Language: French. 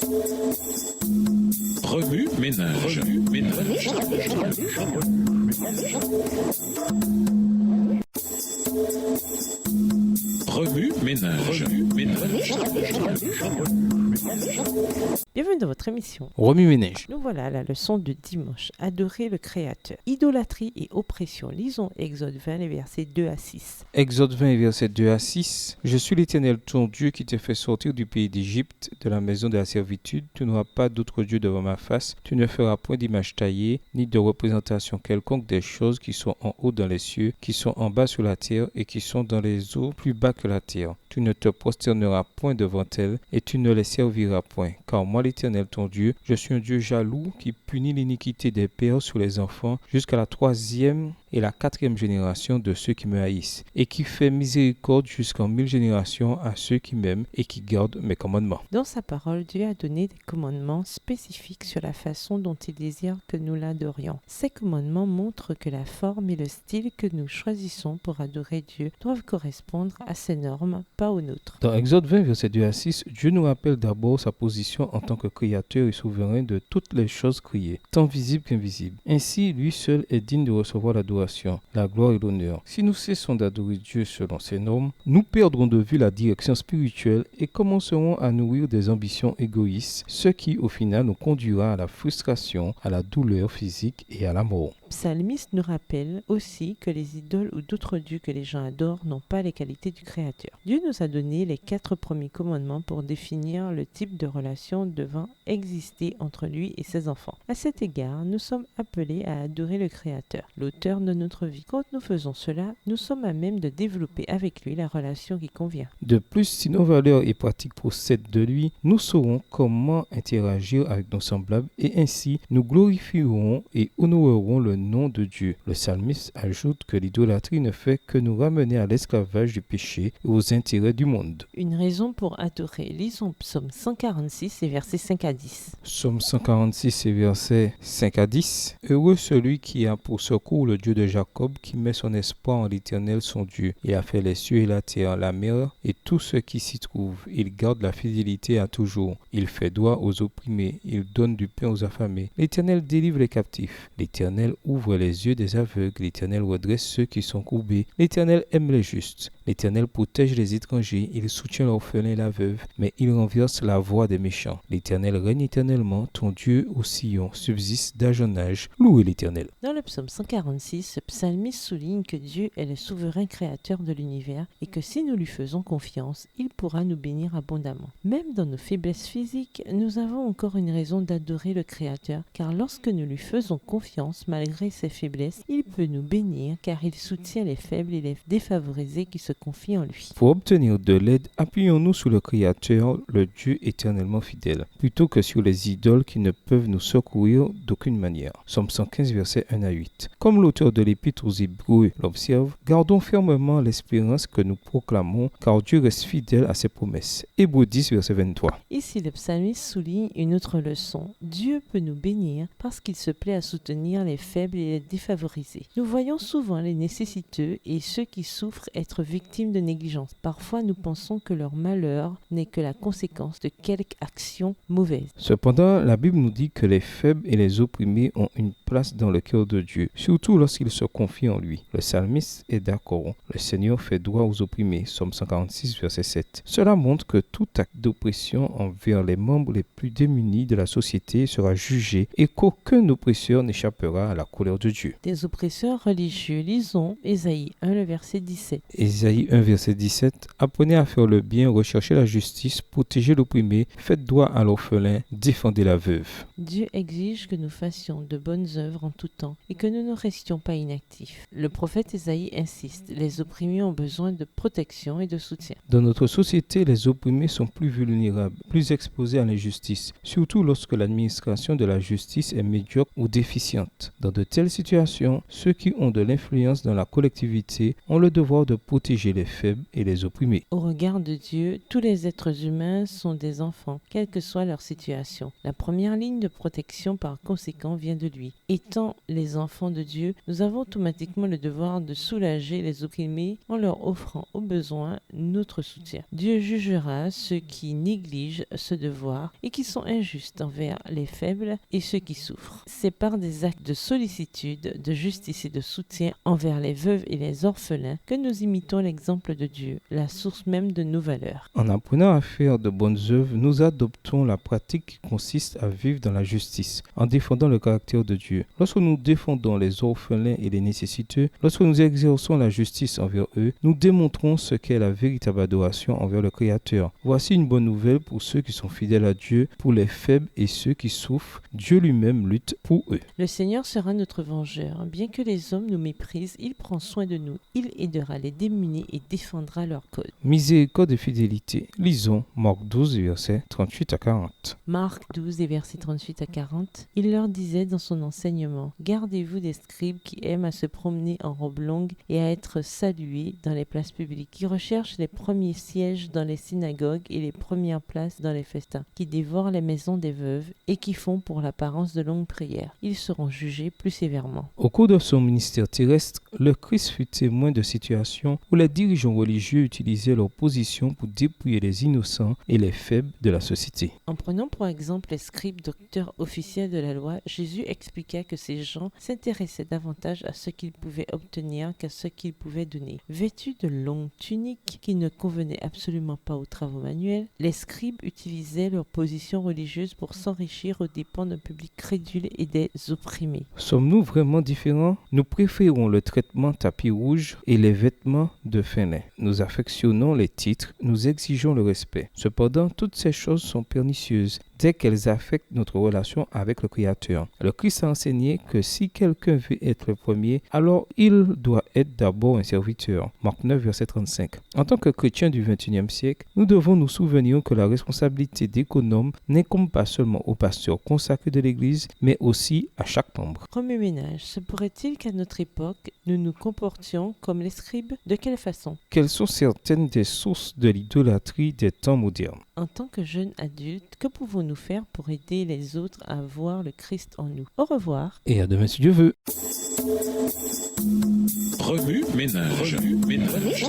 Remue ménage. Remue ménage. Bienvenue dans votre émission. Remue ménage. Nous voilà à la leçon du dimanche. Adorer le Créateur. Idolâtrie et oppression. Lisons Exode 20, les versets 2 à 6. Exode 20, versets 2 à 6. Je suis l'Éternel ton Dieu qui t'a fait sortir du pays d'Égypte, de la maison de la servitude. Tu n'auras pas d'autre Dieu devant ma face. Tu ne feras point d'image taillée, ni de représentation quelconque des choses qui sont en haut dans les cieux, qui sont en bas sur la terre et qui sont dans les eaux plus bas que la terre. Tu ne te prosterneras point devant elles et tu ne les serviras point. Car moi, l'Éternel ton Dieu, je suis un Dieu jaloux qui punit l'iniquité des pères sur les enfants jusqu'à la 3e et la 4e génération de ceux qui me haïssent, et qui fait miséricorde jusqu'en 1000 générations à ceux qui m'aiment et qui gardent mes commandements. Dans sa parole, Dieu a donné des commandements spécifiques sur la façon dont il désire que nous l'adorions. Ces commandements montrent que la forme et le style que nous choisissons pour adorer Dieu doivent correspondre à ses normes, pas aux nôtres. Dans Exode 20, versets 2 à 6, Dieu nous rappelle d'abord sa position en tant que créateur et souverain de toutes les choses créées, tant visibles qu'invisibles. Ainsi, lui seul est digne de recevoir l'adoration, la gloire et l'honneur. Si nous cessons d'adorer Dieu selon ses normes, nous perdrons de vue la direction spirituelle et commencerons à nourrir des ambitions égoïstes, ce qui au final nous conduira à la frustration, à la douleur physique et à la mort. Le psalmiste nous rappelle aussi que les idoles ou d'autres dieux que les gens adorent n'ont pas les qualités du Créateur. Dieu nous a donné les 4 premiers commandements pour définir le type de relation devant exister entre lui et ses enfants. À cet égard, nous sommes appelés à adorer le Créateur, l'auteur de notre vie. Quand nous faisons cela, nous sommes à même de développer avec lui la relation qui convient. De plus, si nos valeurs et pratiques procèdent de lui, nous saurons comment interagir avec nos semblables et ainsi nous glorifierons et honorerons le nom de Dieu. Le psalmiste ajoute que l'idolâtrie ne fait que nous ramener à l'esclavage du péché et aux intérêts du monde. Une raison pour adorer. Lisons Psaume 146 et versets 5 à 10. Psaume 146 et versets 5 à 10. Heureux celui qui a pour secours le Dieu de Jacob, qui met son espoir en l'Éternel son Dieu. Il a fait les cieux et la terre, la mer et tout ce qui s'y trouve. Il garde la fidélité à toujours. Il fait droit aux opprimés. Il donne du pain aux affamés. L'Éternel délivre les captifs. L'Éternel ouvre les yeux des aveugles. L'Éternel redresse ceux qui sont courbés. L'Éternel aime les justes. L'Éternel protège les étrangers. Il soutient l'orphelin et la veuve, mais il renverse la voix des méchants. L'Éternel règne éternellement. Ton Dieu au Sion subsiste d'âge en âge. Louez l'Éternel. Dans le psaume 146, le psalmiste souligne que Dieu est le souverain créateur de l'univers et que si nous lui faisons confiance, il pourra nous bénir abondamment. Même dans nos faiblesses physiques, nous avons encore une raison d'adorer le Créateur, car lorsque nous lui faisons confiance malgré ses faiblesses, il peut nous bénir car il soutient les faibles et les défavorisés qui se confient en lui. Pour obtenir de l'aide, appuyons-nous sur le Créateur, le Dieu éternellement fidèle, plutôt que sur les idoles qui ne peuvent nous secourir d'aucune manière. Psaume 115, versets 1 à 8. Comme l'auteur de l'Épître aux Hébreux l'observe, gardons fermement l'espérance que nous proclamons, car Dieu reste fidèle à ses promesses. Hébreux 10, verset 23. Ici, le psalmiste souligne une autre leçon. Dieu peut nous bénir parce qu'il se plaît à soutenir les faibles et les défavorisés. Nous voyons souvent les nécessiteux et ceux qui souffrent être victimes de négligence. Parfois, nous pensons que leur malheur n'est que la conséquence de quelque action mauvaise. Cependant, la Bible nous dit que les faibles et les opprimés ont une place dans le cœur de Dieu, surtout lorsqu'ils se confient en lui. Le psalmiste est d'accord. Le Seigneur fait droit aux opprimés. Psaume 146, verset 7. Cela montre que tout acte d'oppression envers les membres les plus démunis de la société sera jugé et qu'aucun oppresseur n'échappera à la colère de Dieu. Des oppresseurs religieux. Lisons Ésaïe 1, le verset 17. Ésaïe 1, verset 17. Apprenez à faire le bien, recherchez la justice, protégez l'opprimé, faites droit à l'orphelin, défendez la veuve. Dieu exige que nous fassions de bonnes œuvres en tout temps et que nous ne restions pas inactifs. Le prophète Ésaïe insiste, les opprimés ont besoin de protection et de soutien. Dans notre société, les opprimés sont plus vulnérables, plus exposés à l'injustice, surtout lorsque l'administration de la justice est médiocre ou déficiente. Dans de telles situations, ceux qui ont de l'influence dans la collectivité ont le devoir de protéger protéger les faibles et les opprimés. Au regard de Dieu, tous les êtres humains sont des enfants, quelle que soit leur situation. La première ligne de protection, par conséquent, vient de lui. Étant les enfants de Dieu, nous avons automatiquement le devoir de soulager les opprimés en leur offrant au besoin notre soutien. Dieu jugera ceux qui négligent ce devoir et qui sont injustes envers les faibles et ceux qui souffrent. C'est par des actes de sollicitude, de justice et de soutien envers les veuves et les orphelins que nous imitons l'exemple de Dieu, la source même de nos valeurs. En apprenant à faire de bonnes œuvres, nous adoptons la pratique qui consiste à vivre dans la justice, en défendant le caractère de Dieu. Lorsque nous défendons les orphelins et les nécessiteux, lorsque nous exerçons la justice envers eux, nous démontrons ce qu'est la véritable adoration envers le Créateur. Voici une bonne nouvelle pour ceux qui sont fidèles à Dieu, pour les faibles et ceux qui souffrent. Dieu lui-même lutte pour eux. Le Seigneur sera notre vengeur. Bien que les hommes nous méprisent, il prend soin de nous. Il aidera les démunis et défendra leur cause. Miséricorde et fidélité. Lisons Marc 12, versets 38 à 40. Marc 12, et versets 38 à 40, il leur disait dans son enseignement, « Gardez-vous des scribes qui aiment à se promener en robe longue et à être salués dans les places publiques, qui recherchent les premiers sièges dans les synagogues et les premières places dans les festins, qui dévorent les maisons des veuves et qui font pour l'apparence de longues prières. Ils seront jugés plus sévèrement. » Au cours de son ministère terrestre, le Christ fut témoin de situations où les dirigeants religieux utilisaient leur position pour dépouiller les innocents et les faibles de la société. En prenant pour exemple les scribes, docteurs officiels de la loi, Jésus expliqua que ces gens s'intéressaient davantage à ce qu'ils pouvaient obtenir qu'à ce qu'ils pouvaient donner. Vêtus de longues tuniques qui ne convenaient absolument pas aux travaux manuels, les scribes utilisaient leur position religieuse pour s'enrichir aux dépens d'un public crédule et des opprimés. Sommes-nous vraiment différents? Nous préférons le traitement tapis rouge et les vêtements de fin lin. Nous affectionnons les titres, nous exigeons le respect. Cependant, toutes ces choses sont pernicieuses dès qu'elles affectent notre relation avec le Créateur. Le Christ a enseigné que si quelqu'un veut être le premier, alors il doit être d'abord un serviteur. Marc 9, verset 35. En tant que chrétiens du XXIe siècle, nous devons nous souvenir que la responsabilité d'économe n'incombe pas seulement aux pasteurs consacrés de l'Église, mais aussi à chaque membre. Premier ménage, se pourrait-il qu'à notre époque, nous nous comportions comme les scribes? De quelle façon? Quelles sont certaines des sources de l'idolâtrie des temps modernes? En tant que jeunes adultes, que pouvons-nous faire pour aider les autres à voir le Christ en nous? Au revoir. Et à demain si Dieu veut. Remue ménage. Remue ménage.